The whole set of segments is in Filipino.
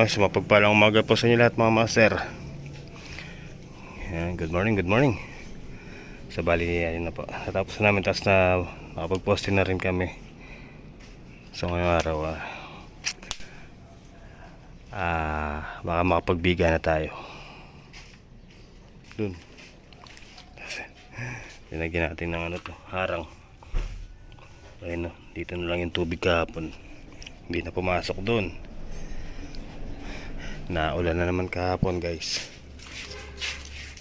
So mapagpalang umaga po sa inyo lahat mga master. Yan, good morning. So bali, ayun na po. Natapos na namin, tapos na makapag-posting na rin kami. So ngayong araw, baka makapagbiga na tayo. Dun. Linagyan natin ng harang. Ayun, dito na lang yung tubig kahapon. Hindi na pumasok dun. Naulan na naman kahapon, guys.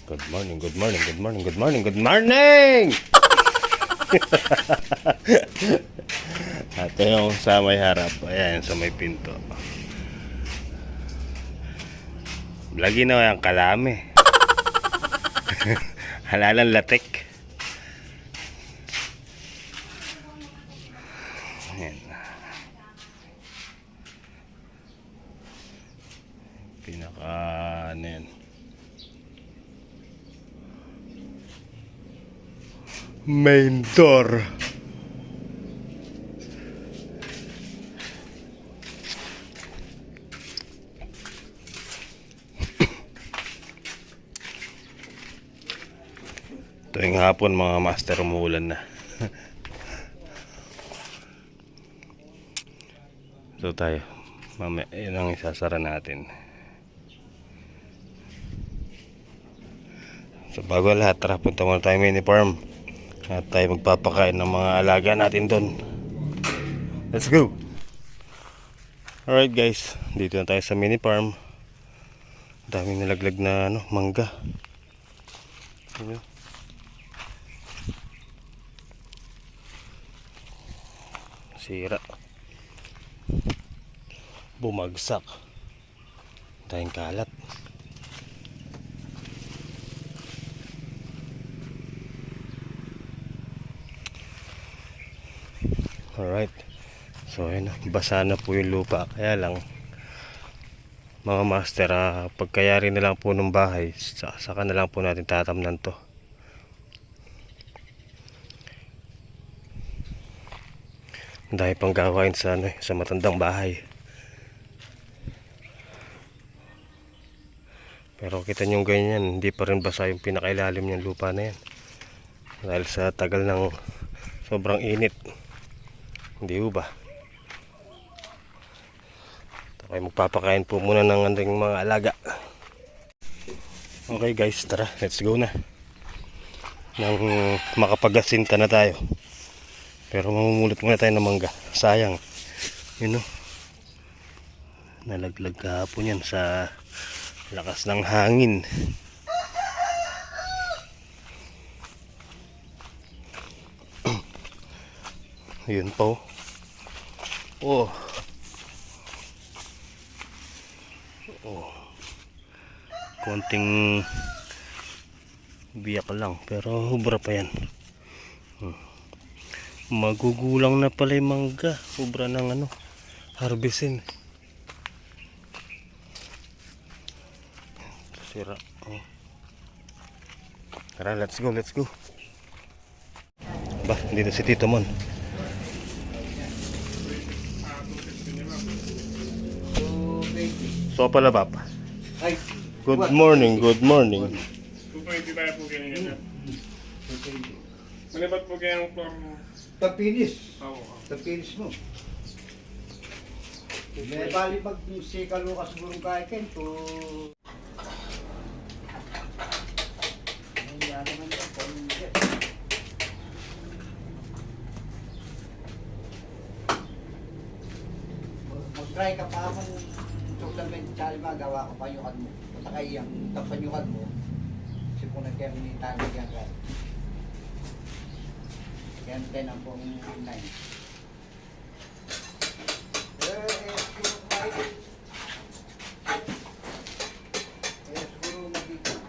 Good morning. At yung sa may harap, ayan, sa may pinto. Lagi na yung kalame. Halalan latek. Ayan. Ano yan, main door. Tuwing hapon mga master, umuulan na. So tayo, mamaya yun ang isasara natin. So bago lahat, tara punta muna tayo mini farm at tayo magpapakain ng mga alaga natin doon. Let's go. Alright guys, dito na tayo sa mini farm. Daming nalaglag na mangga. Sira, bumagsak, tayong kalat. Alright, so ayun, basa na po yung lupa. Kaya lang mga master, pagkayari na lang po ng bahay, saka na lang po natin tatamnan to. Dahil pang gawain sa matandang bahay. Pero kita nyo ganyan, hindi pa rin basa yung pinakailalim ng lupa na yan. Dahil sa tagal ng sobrang init. Hindi ba? Okay, magpapakain po muna ng ating mga alaga. Okay guys, tara, let's go na. Nang makapagasinta na tayo. Pero mamumulot muna tayo ng mangga. Sayang. Yun nalaglag kahapon yan sa lakas ng hangin. Yun po. Oh. Konting biyak lang, pero hubra pa yan. Magugulang na pala yung mangga. Hubra ng harvestin. Sira. Tara, let's go. Ba, dito si Tito Mon. So pala ba pa? Good morning. 220 tayo po ganyan. Malibat po kayang Tapinis. Oo. Tapinis mo. May bali pag sika Lucas burong kaiken to. Yan naman yan. Mag-try ka pa akong supplement sa gawa ko pa yung mo. Patakay yung tapanyukan mo. Sipunan kaya minitahan mo yan ka. Yan 10 ang pong 9. Siguro magiging.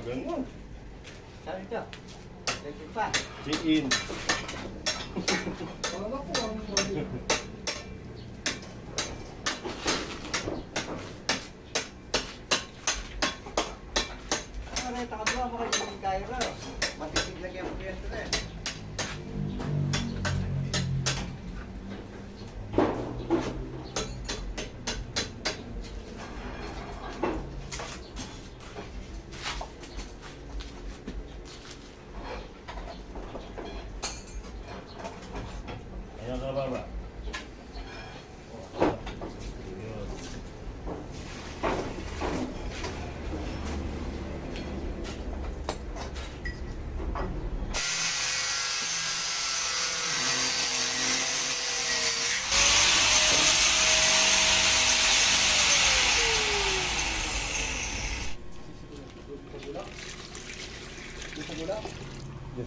Ganun. Saan ito? Lagi pa. Diin. Mga po ang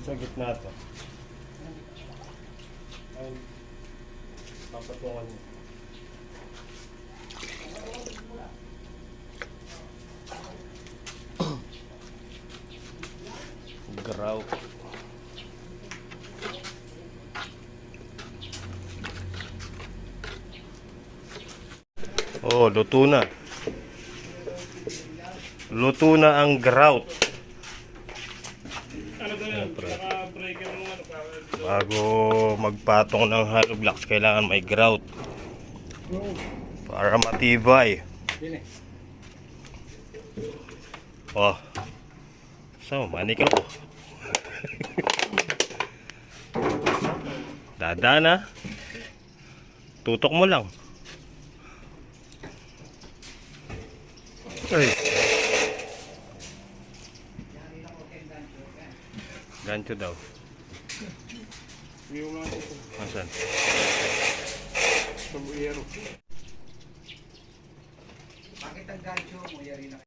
Sa gitna to. Ay, papatungan niyo. Grout. Oh, luto na. Luto na ang grout. Ano ba yan? Naka-breaker mo ano para dito. Bago magpatong ng hollow blocks, kailangan may grout para matibay. Dine. Oh. So, manik ako. Dada na. Tutok mo lang. Ay. Gancho daw. Hindi mo lang ito. Asan? Sa buyero. Bakit ang gancho mo? Yari na.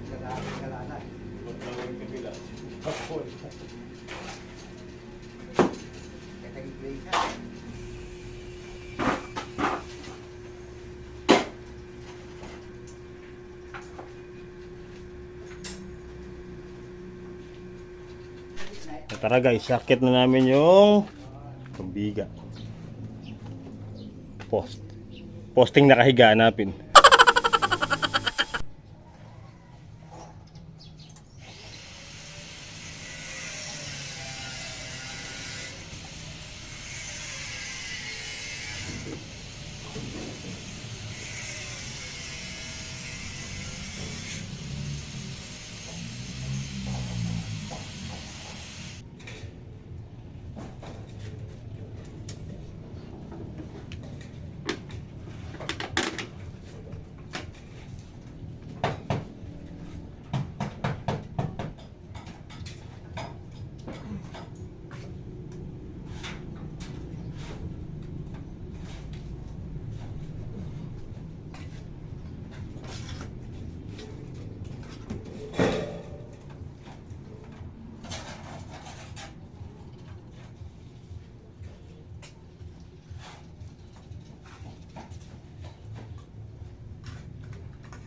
Sa dami kalanan. Katagig-play ka. Tara guys, sakit na namin yung kambiga. Posting nakahiga hanapin.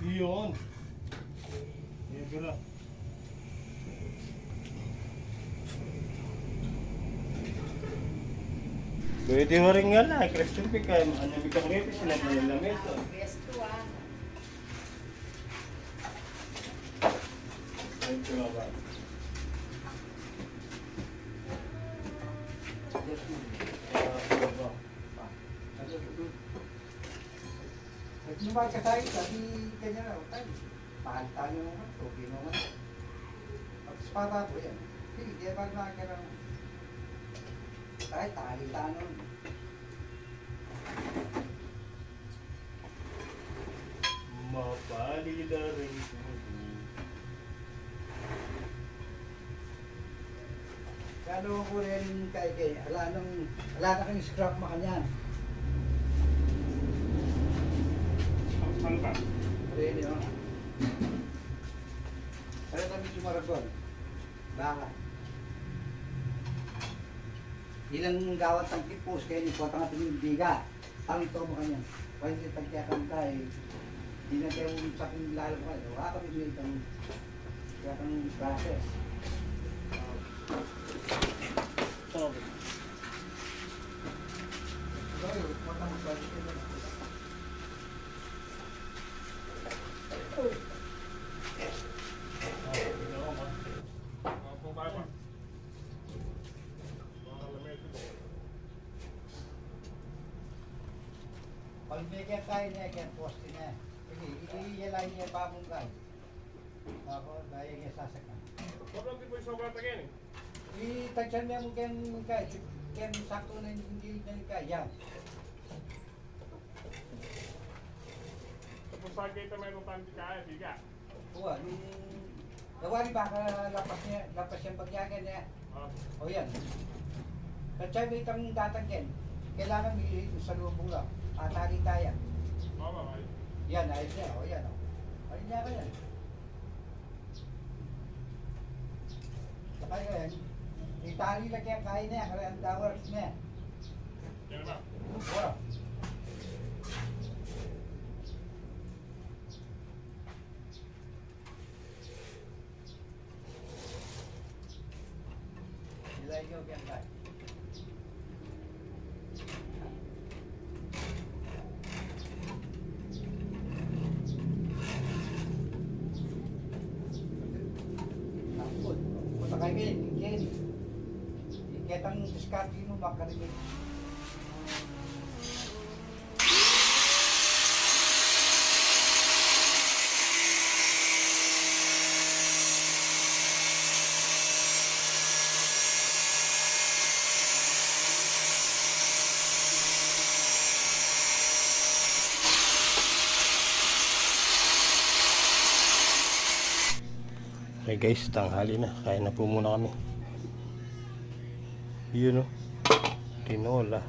Iyon. Iyon ko lang. Pwede mo rin nga lang. Christian Pica. Ano bigla ko rin sila na yung lamesa. Ayun ko nga ba? Nagmumahal ka tayo, sabi kanya na, tayo. Pakal-talo naman, okay naman. Tapos pata po yan. Hindi, di ba na ka lang. Tayo, tali-talo. Mapali na rin. Kano ko rin kay ala na kang scrap makanyan. Ano pa? Pwede yun. Ano kami sumaragol? Baka. Ilang gawat ang tipos kaya ni kuwata nga tumimbiga. Ang ito mo kanyan. Kaya hindi tagtiyakan tayo. Hindi na kayo sa akin lalo ko. Wala kami may kang process. Okay. Hindi kaya tayo niya, kaya poste niya. Sige, iiyalay niya babong kay. Tapos, dahil niya sasakyan. Sobrang tipo yung sobrang tagayin eh. Itagsan niya mo kaya kaya sakto na hindi niya kaya. Tapos sa gate na mayroong tanti kaya, biga. Oo, yung gawari ba lapas yung pagyagan niya. O yan. Kasi may itang tatagyan. Kailangan may sa lubong lang. Atali tayo. Oo, ay. Yan, ayos niya. O yan. Ayos niya ka yan. Saka yan. Itali lang kaya kaya niya. Kaya ang dawars niya. Yan ba? Oo. Nilay niyo kaya kaya. Takot. Punta kayo ngayon, Ken. Iketang diskarte mo makarinig. Okay guys, tanghali na. Kain na po muna kami. Yun o. Tinola.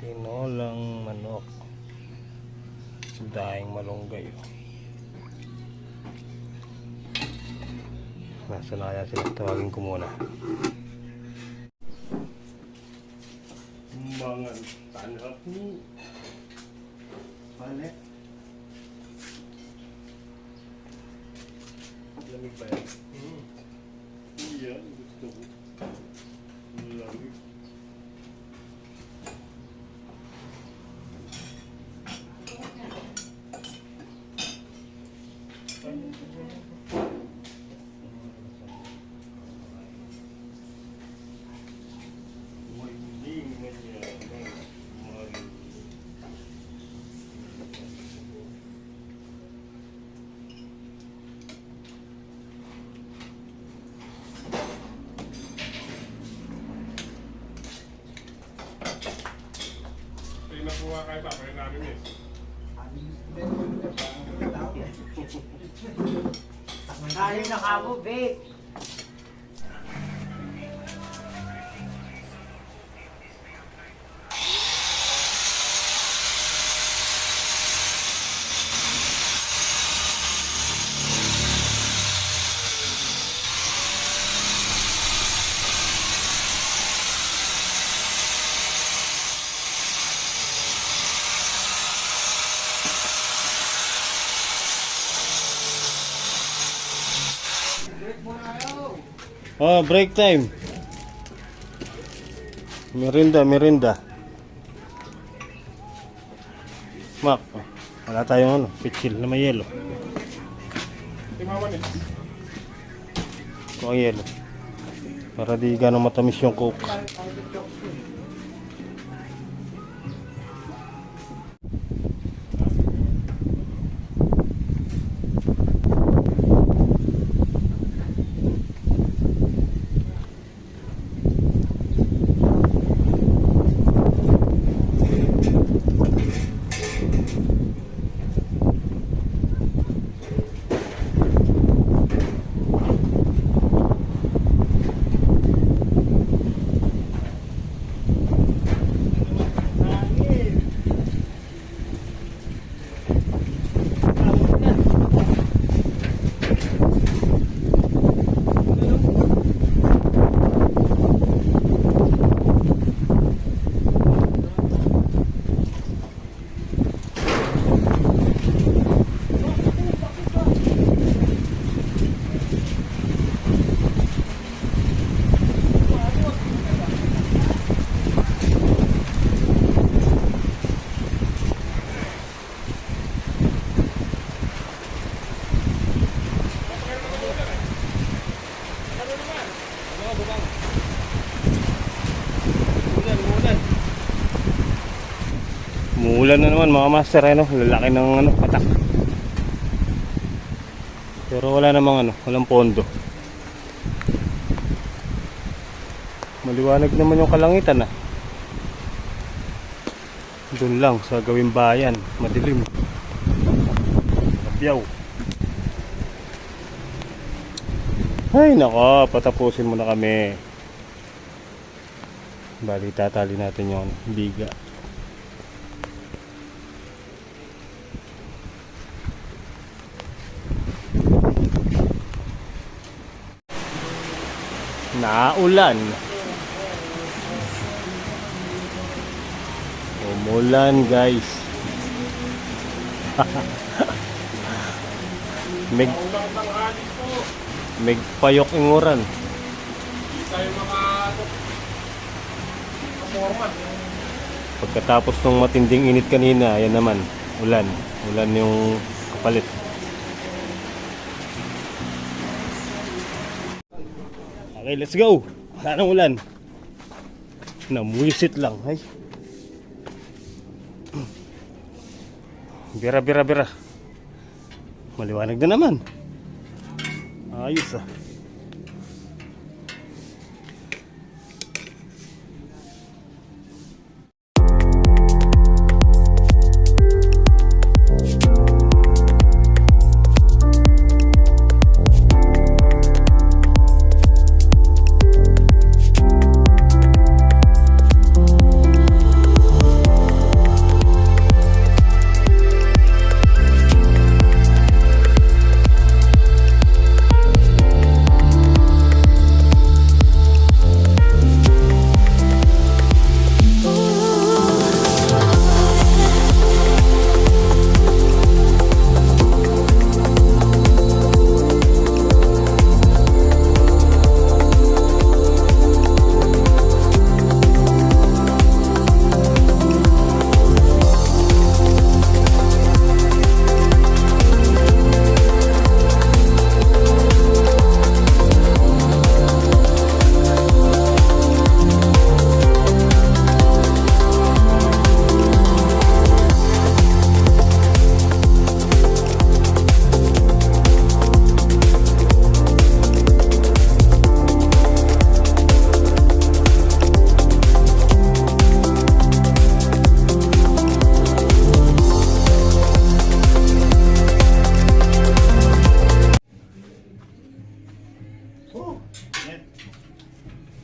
Tinolang manok. Daing malunggay. Nasa na kaya sila? Tawagin ko muna. Mga tanap ni. Balik. Lamig pa yan. Yan, gusto ko. Lamig. Tingnan po nga kayo pa, kaya namin eh. Tayo na kamo, babe. Oh, break time. Merinda, merinda. Mak, wala tayong ano, pitsil na may yelo. Timawan eh. Ito ang yelo. Para di gano'ng matamis yung coke. Umulan na naman mga master, ano, lalaki ng ano, patak. Pero wala namang ano, walang pondo. Maliwanag naman yung kalangitan ah. Doon lang sa gawing bayan, madilim. Kapyaw. Ay nako, patapusin mo na kami. Bali tatali natin yung biga. Naulan. Umulan guys. Meg Ulang tanghali po. megpayok inguran. Hindi tayo makaporma. Pagkatapos ng matinding init kanina, ayan naman, ulan. Ulan yung kapalit. Okay, let's go. Wala nang ulan. Namuwisit lang, ay. Bira, bira, bira. Maliwanag na naman. Ayos ah.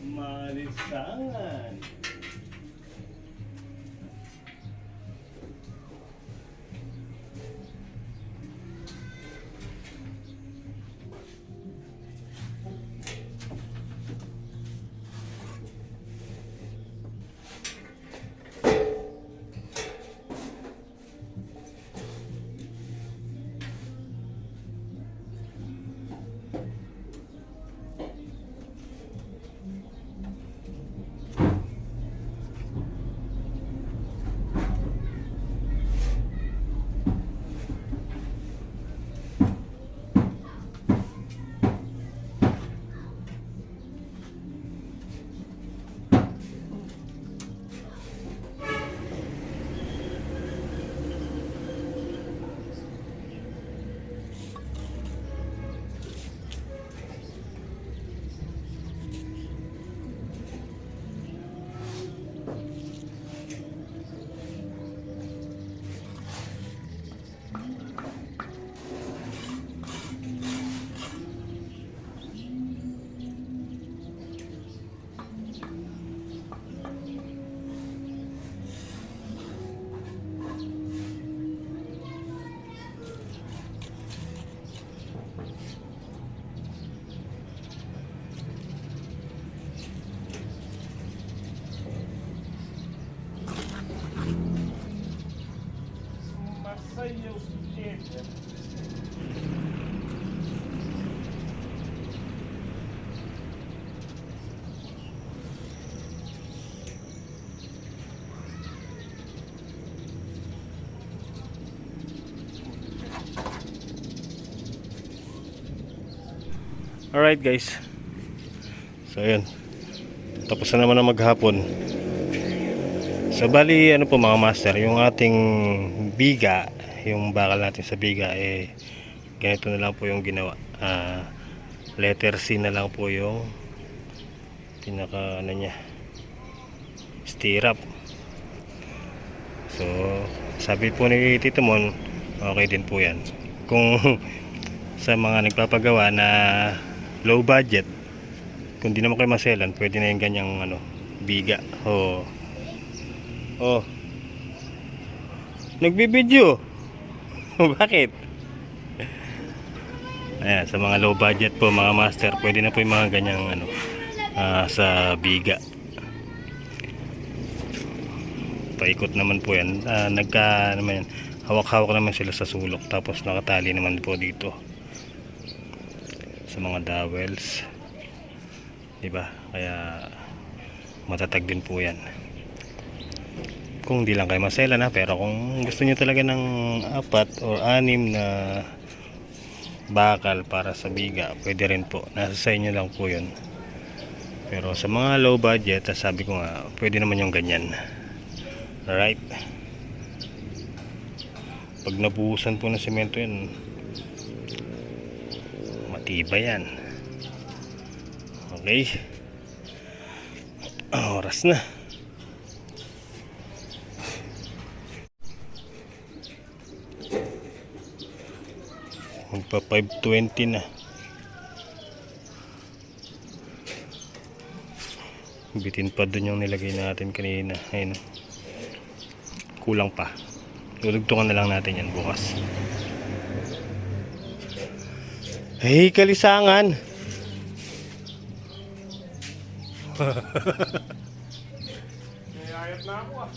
Malisangan. Masayaw si Ed. Alright guys. So ayun. Tapos na naman na maghapon. So bali ano po mga master, yung ating biga, yung bakal natin sa biga ganito na lang po yung ginawa. Letter C na lang po yung pinaka ano niya, stirrup. So sabi po ni Tito Mon, okay din po yan kung sa mga nagpapagawa na low budget. Kung di naman kayo maselan, pwede na yung ganyang ano, biga. Nagbibideo. Bakit? Ayan, sa mga low budget po mga master, pwede na po yung mga ganyang ano, sa biga. Paikot naman po yan. Naman yan, hawak-hawak naman sila sa sulok, tapos nakatali naman po dito sa mga dowels, diba? Kaya matatag din po yan kung di lang kayo masela na. Pero kung gusto nyo talaga ng 4 o 6 na bakal para sa biga, pwede rin po, nasa sa inyo lang po yun. Pero sa mga low budget, sabi ko nga, pwede naman yung ganyan. Alright, pag nabuhusan po ng semento yan, matibay yan. Okay, oras na. Magpa 5:20 na. Bitin pa dun yung nilagay natin kanina. Ayun, kulang pa. Dudugtungan na lang natin yan bukas. Hey, kalisangan. Nayayat na ako ah.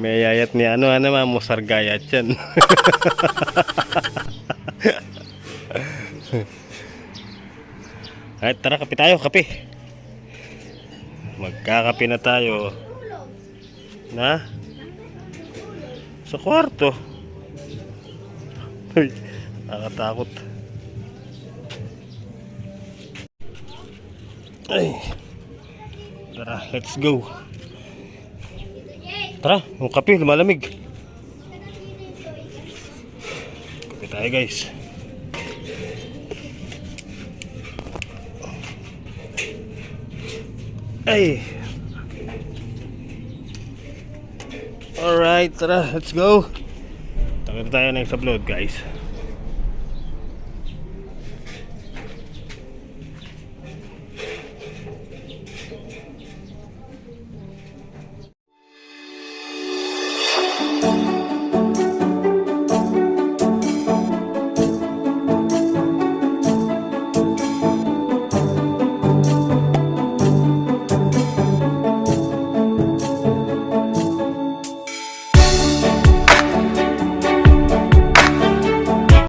May ayat ni ano musar gayat yan. Ay, tara, kape tayo, kape. Magkakape na tayo. Na? Sa kwarto. Uy, nakatakot. Ay. Tara, let's go. Tara, yung kape, lumalamig. Kape tayo, guys. Ay. Alright, tara, let's go. Takot tayo na yung upload, guys.